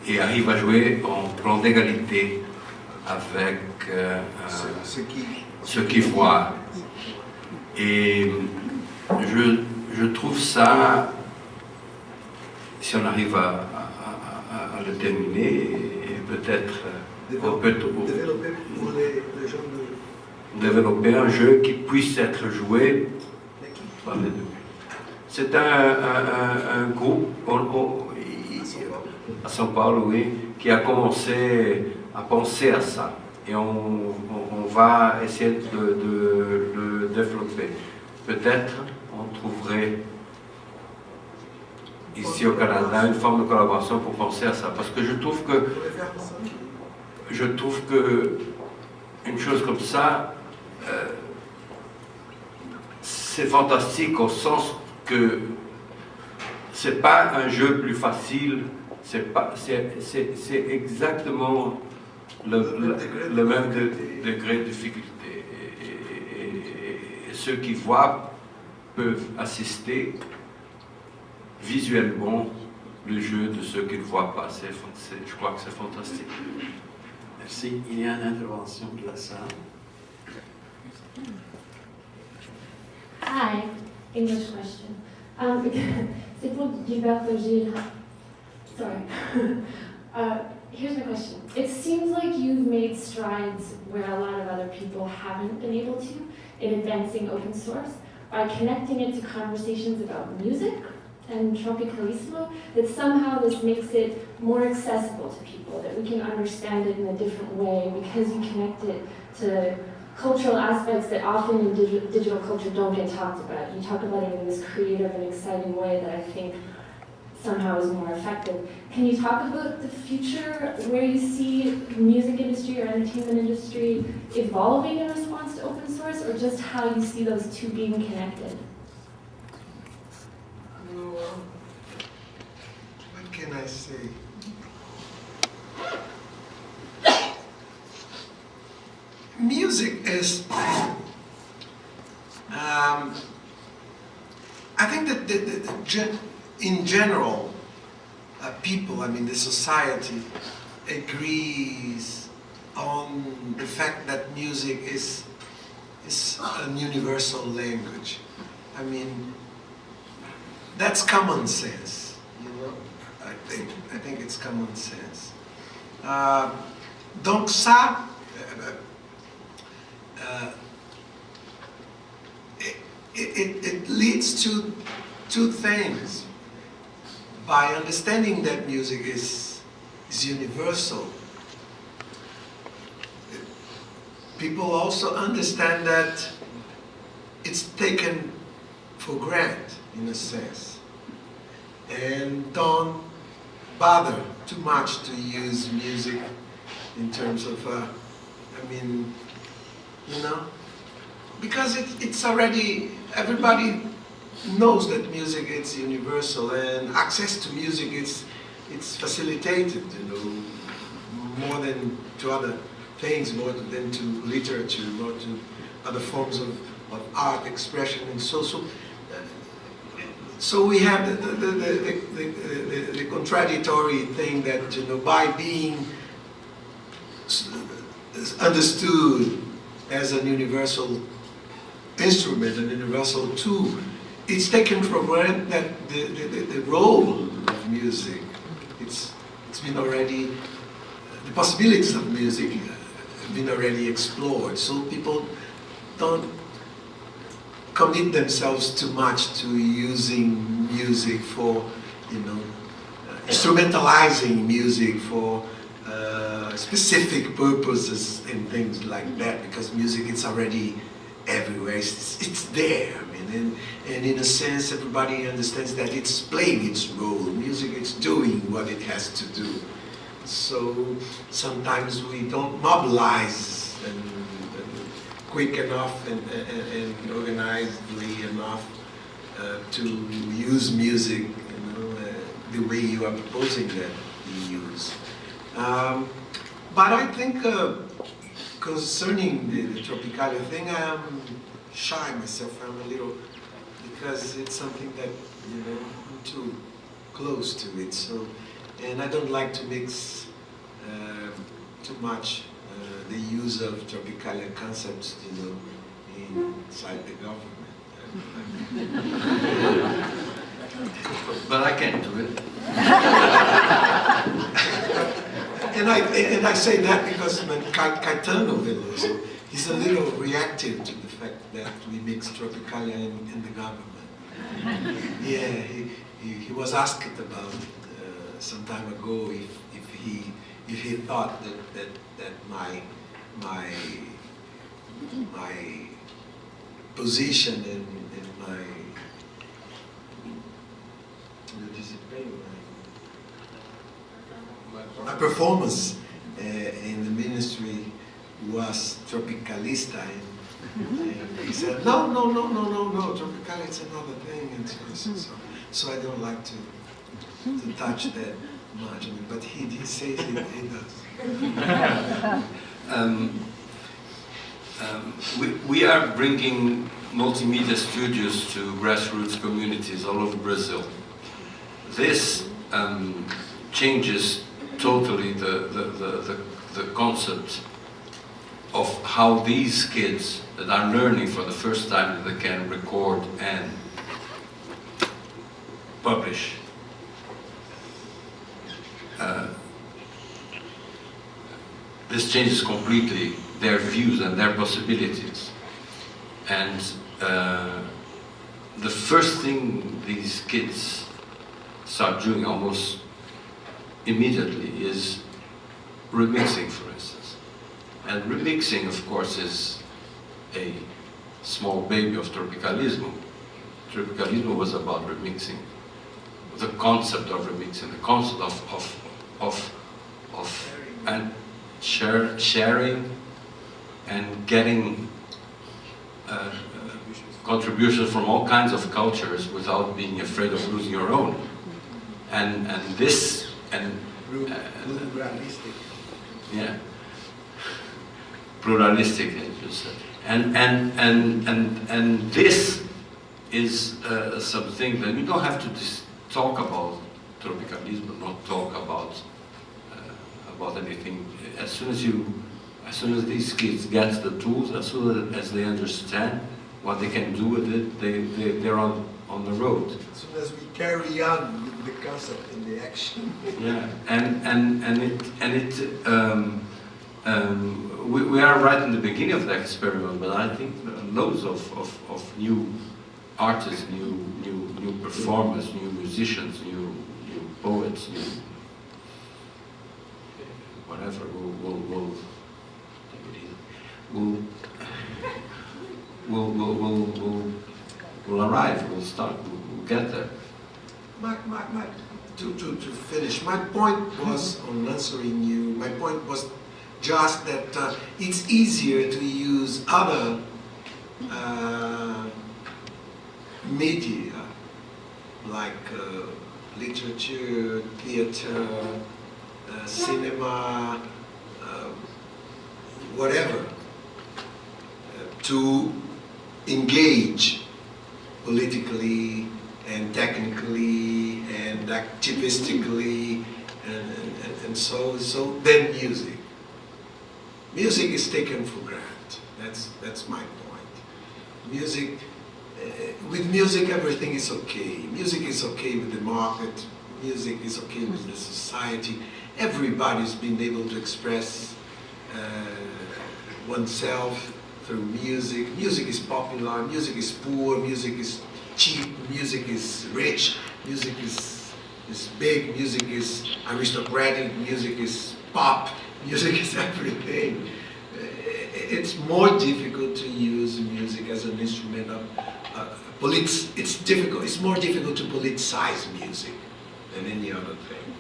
et arrive à jouer en plan d'égalité avec ceux qui voient. Et je trouve ça, si on arrive à le terminer, et peut-être on peut développer un jeu qui puisse être joué par les deux. C'est un groupe à São Paulo, oui, qui a commencé à penser à ça. Et on va essayer de le développer. Peut-être on trouverait ici au Canada une forme de collaboration pour penser à ça. Parce que je trouve que une chose comme ça, c'est fantastique au sens que c'est pas un jeu plus facile, c'est exactement le même degré de difficulté. Et ceux qui voient peuvent assister visuellement le jeu de ceux qui ne voient pas. Je crois que c'est fantastique. Merci. Il y a une intervention de la salle. Hi, English question. C'est pour Gilberto Gil. Sorry. Here's my question. It seems like you've made strides where a lot of other people haven't been able to in advancing open source by connecting it to conversations about music and tropicalismo, that somehow this makes it more accessible to people, that we can understand it in a different way because you connect it to cultural aspects that often in digital culture don't get talked about. You talk about it in this creative and exciting way that I think somehow is more effective. Can you talk about the future, where you see the music industry or entertainment industry evolving in response to open source, or just how you see those two being connected? What can I say? Music is, I think that in general, people, I mean the society, agrees on the fact that music is a universal language. I mean, that's common sense, you know. I think it's common sense. Donc ça, it leads to two things. By understanding that music is universal, people also understand that it's taken for granted, in a sense, and don't bother too much to use music in terms of, I mean, you know, because it's already, everybody knows that music is universal, and access to music it's facilitated, you know, more than to other things, more than to literature, more to other forms of art expression, and so we have the contradictory thing that, you know, by being understood as a universal instrument, an universal tool, it's taken for granted that the role of music, it's been already, the possibilities of music have been already explored, so people don't commit themselves too much to using music for, you know, instrumentalizing music for specific purposes and things like that, because music is already everywhere, it's there. I mean, and in a sense everybody understands that it's playing its role. Music is doing what it has to do. So sometimes we don't mobilize and quick enough and organizedly enough to use music, you know, the way you are proposing that we use. But I think concerning the Tropicalia thing, I am shy myself. I'm a little, because it's something that, you know, I'm too close to it. So and I don't like to mix too much the use of Tropicalia concepts, you know, inside the government. But I can't do it. And I say that because when Caetano Veloso, he's a little reactive to the fact that we mix Tropicalia in the government. Yeah, he was asked about some time ago if he thought that my position and my performance in the ministry was tropicalista, and he said, no, tropicalia is another thing, and so I don't like to touch that much, but he says he does. We are bringing multimedia studios to grassroots communities all over Brazil. This changes totally the concept of how these kids that are learning for the first time that they can record and publish this changes completely their views and their possibilities. And the first thing these kids start doing almost immediately is remixing, for instance. And remixing, of course, is a small baby of Tropicalismo. Tropicalismo was about remixing. The concept of remixing, the concept of and sharing and getting contributions from all kinds of cultures without being afraid of losing your own. And this and Pluralistic. yeah, pluralistic, as you said. And this is something that you don't have to talk about tropicalismo, not talk about anything. As soon as these kids get the tools, as soon as they understand what they can do with it, they're on the road. As soon as we carry on with the concept in the action. Yeah, we are right in the beginning of the experiment, but I think loads of new artists, new performers, new musicians, new poets, new whatever will arrive. We'll start. We'll get there. To finish, my point was on answering you. My point was just that it's easier to use other media like literature, theater, cinema, whatever, to engage politically and technically and activistically and so then music. Music is taken for granted. That's my point. Music, with music everything is okay. Music is okay with the market. Music is okay with the society. Everybody's been able to express oneself through music. Music is popular, music is poor, music is cheap, music is rich, music is big, music is aristocratic, music is pop, music is everything. It's more difficult to use music as an instrument of it's more difficult to politicize music than any other thing.